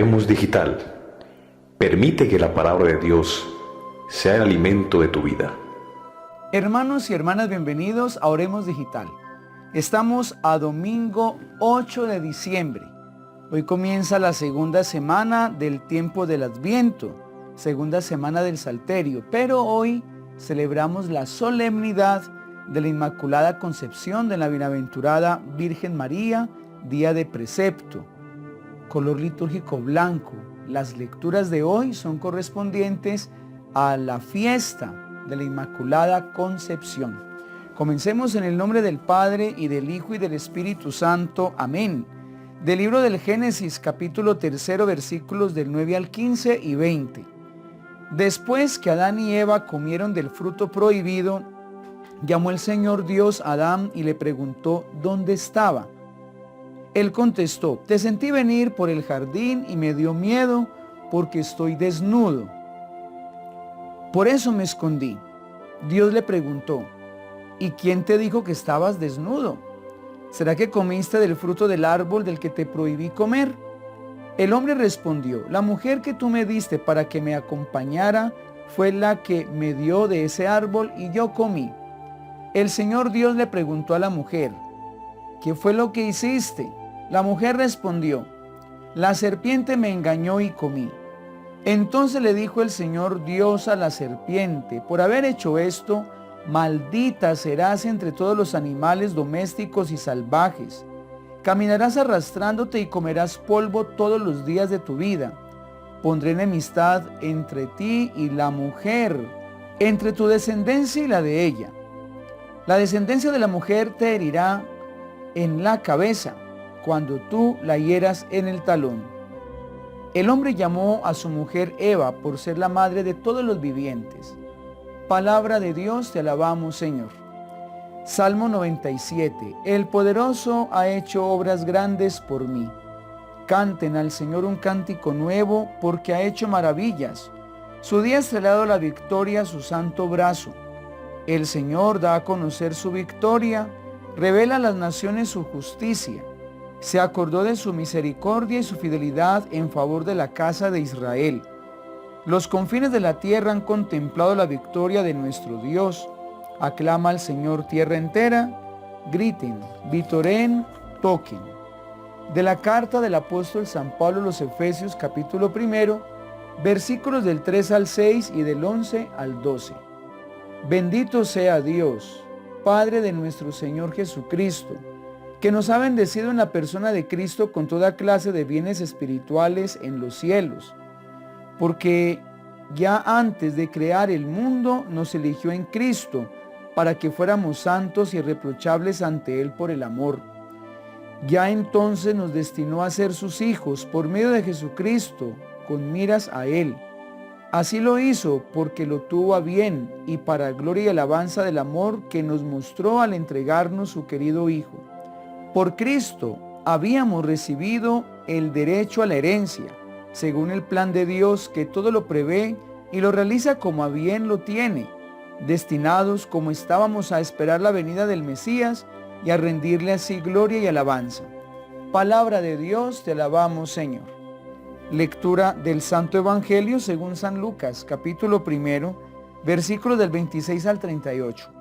Oremos Digital. Permite que la palabra de Dios sea el alimento de tu vida. Hermanos y hermanas, bienvenidos a Oremos Digital. Estamos a domingo 8 de diciembre. Hoy comienza la segunda semana del tiempo del Adviento, segunda semana del Salterio, pero hoy celebramos la solemnidad de la Inmaculada Concepción de la Bienaventurada Virgen María, día de precepto, color litúrgico blanco. Las lecturas de hoy son correspondientes a la fiesta de la Inmaculada Concepción. Comencemos en el nombre del Padre, y del Hijo, y del Espíritu Santo. Amén. Del libro del Génesis, capítulo 3, versículos del 9 al 15 y 20. Después que Adán y Eva comieron del fruto prohibido, llamó el Señor Dios a Adán y le preguntó dónde estaba. Él contestó: te sentí venir por el jardín y me dio miedo porque estoy desnudo. Por eso me escondí. Dios le preguntó: ¿y quién te dijo que estabas desnudo? ¿Será que comiste del fruto del árbol del que te prohibí comer? El hombre respondió: la mujer que tú me diste para que me acompañara fue la que me dio de ese árbol y yo comí. El Señor Dios le preguntó a la mujer: ¿qué fue lo que hiciste? La mujer respondió: la serpiente me engañó y comí. Entonces le dijo el Señor Dios a la serpiente: por haber hecho esto, maldita serás entre todos los animales domésticos y salvajes. Caminarás arrastrándote y comerás polvo todos los días de tu vida. Pondré enemistad entre ti y la mujer, entre tu descendencia y la de ella. La descendencia de la mujer te herirá en la cabeza, cuando tú la hieras en el talón. El hombre llamó a su mujer Eva por ser la madre de todos los vivientes. Palabra de Dios, te alabamos, Señor. Salmo 97. El poderoso ha hecho obras grandes por mí. Canten al Señor un cántico nuevo, porque ha hecho maravillas. Su diestra ha dado la victoria a su santo brazo. El Señor da a conocer su victoria, revela a las naciones su justicia. Se acordó de su misericordia y su fidelidad en favor de la casa de Israel. Los confines de la tierra han contemplado la victoria de nuestro Dios. Aclama al Señor tierra entera, griten, vitoreen, toquen. De la carta del apóstol San Pablo a los Efesios, capítulo 1, versículos del 3 al 6 y del 11 al 12. Bendito sea Dios, Padre de nuestro Señor Jesucristo, que nos ha bendecido en la persona de Cristo con toda clase de bienes espirituales en los cielos, porque ya antes de crear el mundo nos eligió en Cristo para que fuéramos santos y irreprochables ante Él por el amor. Ya entonces nos destinó a ser sus hijos por medio de Jesucristo, con miras a Él. Así lo hizo porque lo tuvo a bien y para gloria y alabanza del amor que nos mostró al entregarnos su querido Hijo. Por Cristo habíamos recibido el derecho a la herencia, según el plan de Dios que todo lo prevé y lo realiza como a bien lo tiene, destinados como estábamos a esperar la venida del Mesías y a rendirle así gloria y alabanza. Palabra de Dios, te alabamos, Señor. Lectura del Santo Evangelio según San Lucas, capítulo 1, versículos del 26 al 38.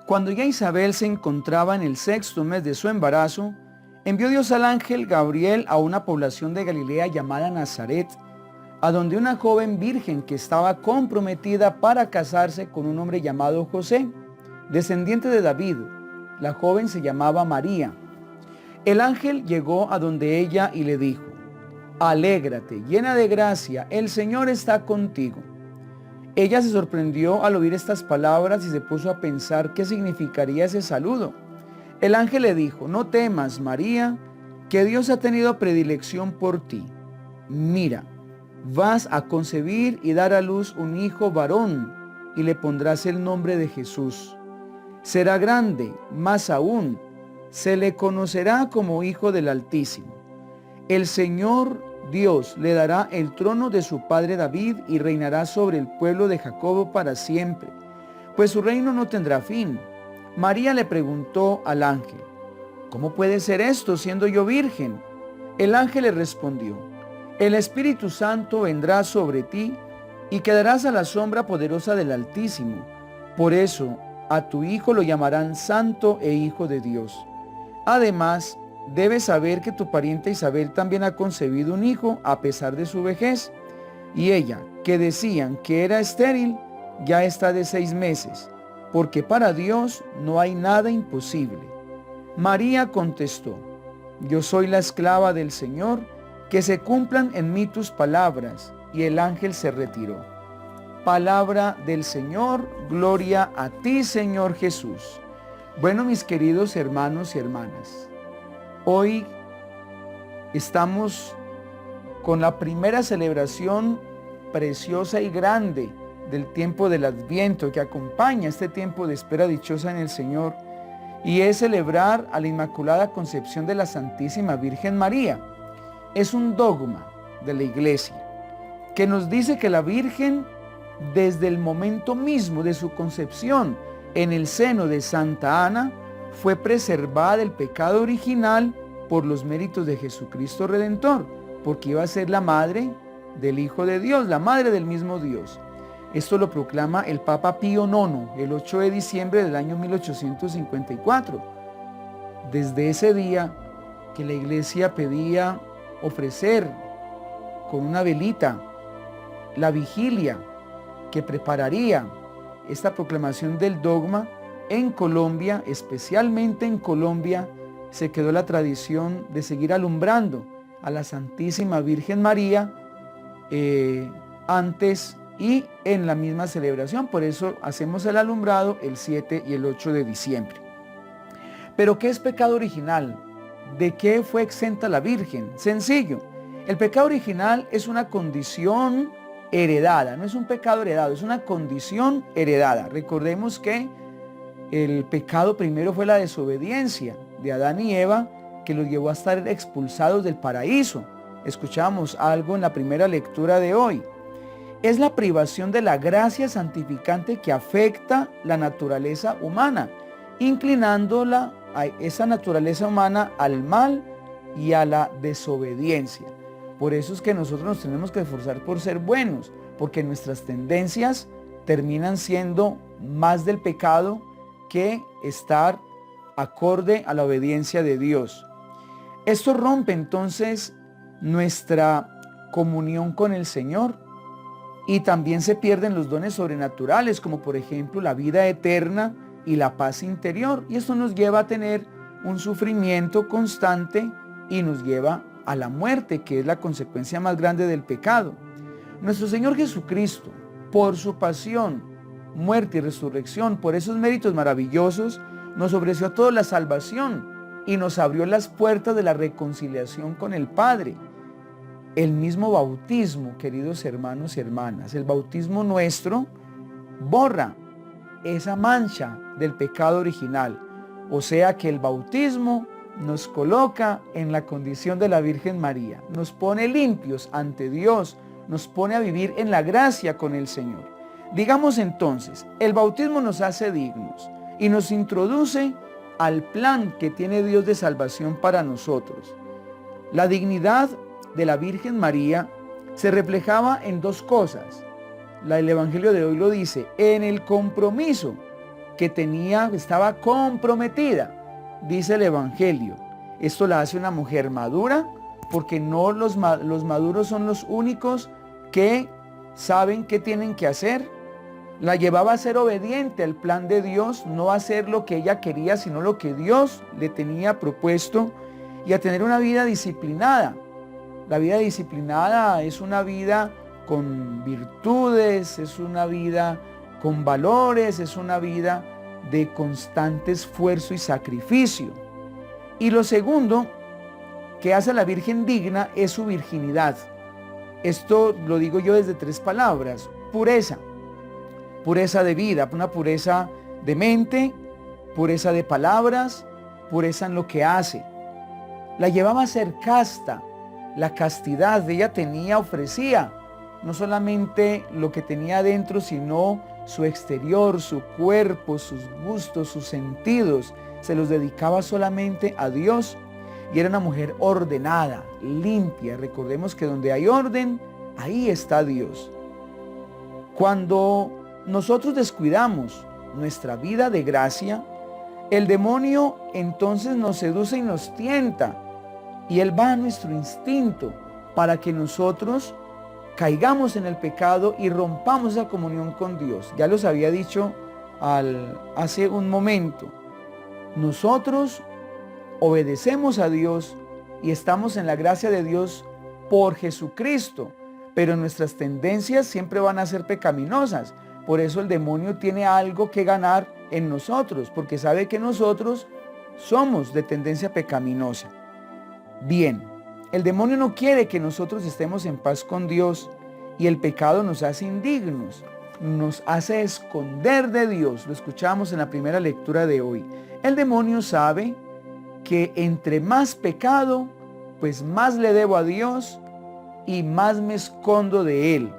Cuando ya Isabel se encontraba en el 6º mes de su embarazo, envió Dios al ángel Gabriel a una población de Galilea llamada Nazaret, a donde una joven virgen que estaba comprometida para casarse con un hombre llamado José, descendiente de David. La joven se llamaba María. El ángel llegó a donde ella y le dijo: alégrate, llena de gracia, el Señor está contigo. Ella se sorprendió al oír estas palabras y se puso a pensar qué significaría ese saludo. El ángel le dijo: no temas, María, que Dios ha tenido predilección por ti. Mira, vas a concebir y dar a luz un hijo varón, y le pondrás el nombre de Jesús. Será grande, más aún, se le conocerá como Hijo del Altísimo. El Señor Dios le dará el trono de su padre David y reinará sobre el pueblo de Jacob para siempre, pues su reino no tendrá fin. María le preguntó al ángel: ¿cómo puede ser esto siendo yo virgen? El ángel le respondió: El Espíritu Santo vendrá sobre ti y quedarás a la sombra poderosa del Altísimo. Por eso, a tu hijo lo llamarán Santo e Hijo de Dios. Además, debes saber que tu pariente Isabel también ha concebido un hijo a pesar de su vejez. Y ella, que decían que era estéril, ya está de 6 meses, porque para Dios no hay nada imposible. María contestó: yo soy la esclava del Señor, que se cumplan en mí tus palabras. Y el ángel se retiró. Palabra del Señor, gloria a ti, Señor Jesús. Bueno, mis queridos hermanos y hermanas, hoy estamos con la primera celebración preciosa y grande del tiempo del Adviento que acompaña este tiempo de espera dichosa en el Señor, y es celebrar a la Inmaculada Concepción de la Santísima Virgen María. Es un dogma de la Iglesia que nos dice que la Virgen, desde el momento mismo de su concepción en el seno de Santa Ana, fue preservada del pecado original por los méritos de Jesucristo Redentor, porque iba a ser la madre del Hijo de Dios, la madre del mismo Dios. Esto lo proclama el Papa Pío IX, el 8 de diciembre del año 1854. Desde ese día que la Iglesia pedía ofrecer con una velita la vigilia que prepararía esta proclamación del dogma, en Colombia, especialmente en Colombia, se quedó la tradición de seguir alumbrando a la Santísima Virgen María antes y en la misma celebración. Por eso hacemos el alumbrado el 7 y el 8 de diciembre. ¿Pero qué es pecado original? ¿De qué fue exenta la Virgen? Sencillo, el pecado original es una condición heredada, no es un pecado heredado, es una condición heredada. Recordemos que el pecado primero fue la desobediencia de Adán y Eva, que los llevó a estar expulsados del paraíso. Escuchamos algo en la primera lectura de hoy. Es la privación de la gracia santificante que afecta la naturaleza humana, inclinándola a esa naturaleza humana al mal y a la desobediencia. Por eso es que nosotros nos tenemos que esforzar por ser buenos, porque nuestras tendencias terminan siendo más del pecado que estar acorde a la obediencia de Dios. Esto rompe entonces nuestra comunión con el Señor, y también se pierden los dones sobrenaturales, como por ejemplo la vida eterna y la paz interior, y esto nos lleva a tener un sufrimiento constante y nos lleva a la muerte, que es la consecuencia más grande del pecado. Nuestro Señor Jesucristo, por su pasión, muerte y resurrección, por esos méritos maravillosos, nos ofreció a todos la salvación y nos abrió las puertas de la reconciliación con el Padre. El mismo bautismo, queridos hermanos y hermanas, el bautismo nuestro borra esa mancha del pecado original. O sea que el bautismo nos coloca en la condición de la Virgen María, nos pone limpios ante Dios, nos pone a vivir en la gracia con el Señor. Digamos entonces, el bautismo nos hace dignos y nos introduce al plan que tiene Dios de salvación para nosotros. La dignidad de la Virgen María se reflejaba en dos cosas. El Evangelio de hoy lo dice, en el compromiso que tenía, estaba comprometida, dice el Evangelio. Esto la hace una mujer madura, porque no los maduros son los únicos que saben qué tienen que hacer. La llevaba a ser obediente al plan de Dios, no a hacer lo que ella quería, sino lo que Dios le tenía propuesto, y a tener una vida disciplinada. La vida disciplinada es una vida con virtudes, es una vida con valores, es una vida de constante esfuerzo y sacrificio. Y lo segundo que hace a la Virgen digna es su virginidad. Esto lo digo yo desde 3 palabras: pureza. Pureza de vida, una pureza de mente, pureza de palabras, pureza en lo que hace. La llevaba a ser casta. La castidad ella ofrecía no solamente lo que tenía adentro, sino su exterior, su cuerpo, sus gustos, sus sentidos. Se los dedicaba solamente a Dios. y era una mujer ordenada, limpia. Recordemos que donde hay orden, ahí está Dios. Cuando nosotros descuidamos nuestra vida de gracia, el demonio entonces nos seduce y nos tienta, y él va a nuestro instinto para que nosotros caigamos en el pecado y rompamos esa comunión con Dios. Ya los había dicho hace un momento. Nosotros obedecemos a Dios y estamos en la gracia de Dios por Jesucristo, pero nuestras tendencias siempre van a ser pecaminosas. Por eso el demonio tiene algo que ganar en nosotros, porque sabe que nosotros somos de tendencia pecaminosa. Bien, el demonio no quiere que nosotros estemos en paz con Dios, y el pecado nos hace indignos, nos hace esconder de Dios. Lo escuchamos en la primera lectura de hoy. El demonio sabe que entre más pecado, pues más le debo a Dios y más me escondo de Él.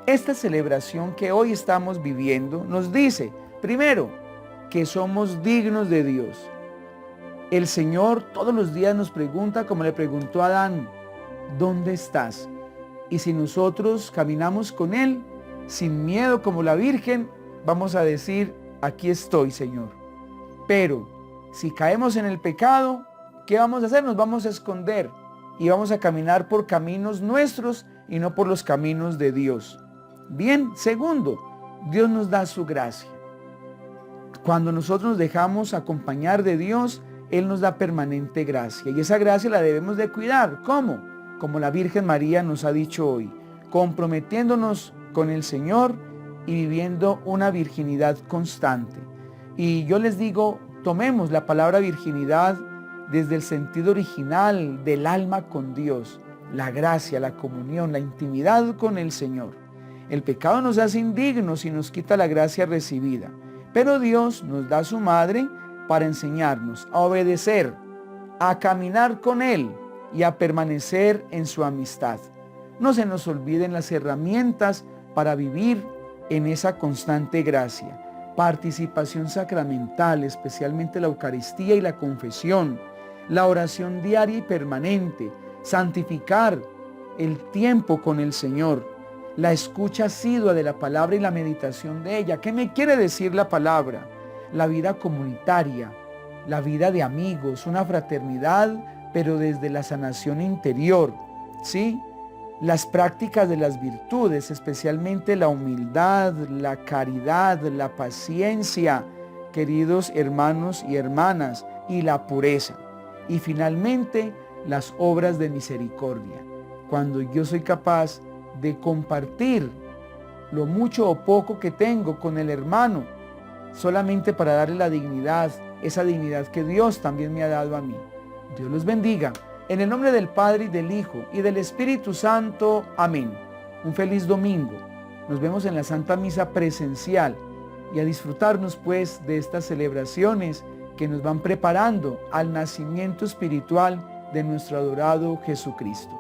Esta celebración que hoy estamos viviendo nos dice, primero, que somos dignos de Dios. El Señor todos los días nos pregunta, como le preguntó a Adán, ¿dónde estás? Y si nosotros caminamos con Él, sin miedo como la Virgen, vamos a decir, aquí estoy, Señor. Pero si caemos en el pecado, ¿qué vamos a hacer? Nos vamos a esconder y vamos a caminar por caminos nuestros y no por los caminos de Dios. Bien, segundo, Dios nos da su gracia. Cuando nosotros nos dejamos acompañar de Dios, Él nos da permanente gracia, y esa gracia la debemos de cuidar. ¿Cómo? Como la Virgen María nos ha dicho hoy, comprometiéndonos con el Señor y viviendo una virginidad constante. Y yo les digo, tomemos la palabra virginidad desde el sentido original del alma con Dios, la gracia, la comunión, la intimidad con el Señor. El pecado nos hace indignos y nos quita la gracia recibida, pero Dios nos da a su madre para enseñarnos a obedecer, a caminar con Él y a permanecer en su amistad. No se nos olviden las herramientas para vivir en esa constante gracia. Participación sacramental, especialmente la Eucaristía y la confesión, la oración diaria y permanente, santificar el tiempo con el Señor, la escucha asidua de la palabra y la meditación de ella. ¿Qué me quiere decir la palabra? La vida comunitaria, la vida de amigos, una fraternidad, pero desde la sanación interior, ¿sí? Las prácticas de las virtudes, especialmente la humildad, la caridad, la paciencia, queridos hermanos y hermanas, y la pureza. Y finalmente, las obras de misericordia. Cuando yo soy capaz de compartir lo mucho o poco que tengo con el hermano, solamente para darle la dignidad, esa dignidad que Dios también me ha dado a mí. Dios los bendiga. En el nombre del Padre, y del Hijo, y del Espíritu Santo. Amén. Un feliz domingo. Nos vemos en la Santa Misa presencial y a disfrutarnos pues de estas celebraciones que nos van preparando al nacimiento espiritual de nuestro adorado Jesucristo.